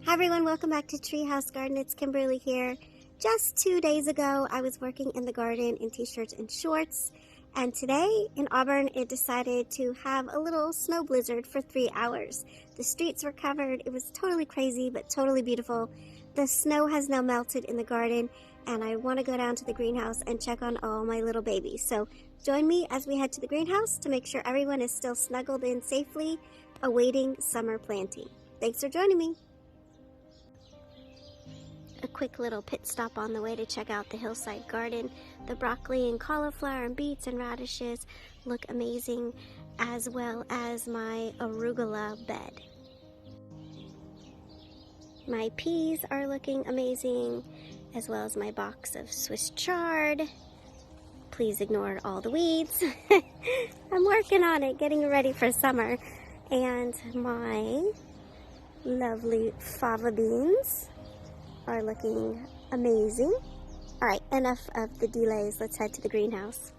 Hi everyone, welcome back to Treehouse Garden. It's Kimberly here. Just 2 days ago, I was working in the garden in t-shirts and shorts, and today in Auburn, it decided to have a little snow blizzard for 3 hours. The streets were covered. It was totally crazy, but totally beautiful. The snow has now melted in the garden, and I want to go down to the greenhouse and check on all my little babies. So join me as we head to the greenhouse to make sure everyone is still snuggled in safely, awaiting summer planting. Thanks for joining me. A quick little pit stop on the way to check out the hillside garden. The broccoli and cauliflower and beets and radishes look amazing, as well as my arugula bed. My peas are looking amazing, as well as my box of Swiss chard. Please ignore all the weeds. I'm working on it, getting ready for summer. And my lovely fava beans are looking amazing. All right, enough of the delays. Let's head to the greenhouse.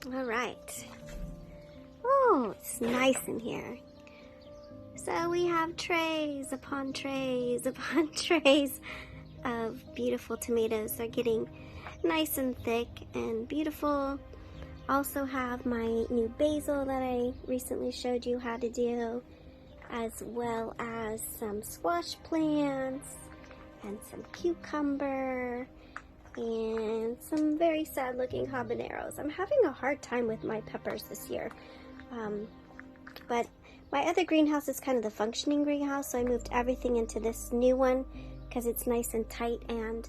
All right. Oh, it's nice in here. So we have trays upon trays upon trays of beautiful tomatoes. They're getting nice and thick and beautiful. Also have my new basil that I recently showed you how to do, as well as some squash plants and some cucumber and some very sad looking habaneros. I'm having a hard time with my peppers this year, but my other greenhouse is kind of the functioning greenhouse, so I moved everything into this new one because it's nice and tight and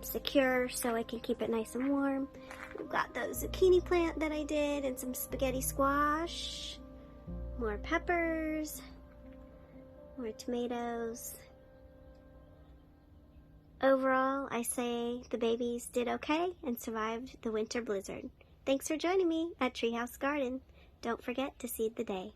secure, so I can keep it nice and warm. We've got the zucchini plant that I did and some spaghetti squash, more peppers, more tomatoes. Overall, I say the babies did okay and survived the winter blizzard. Thanks for joining me at Treehouse Garden. Don't forget to seed the day.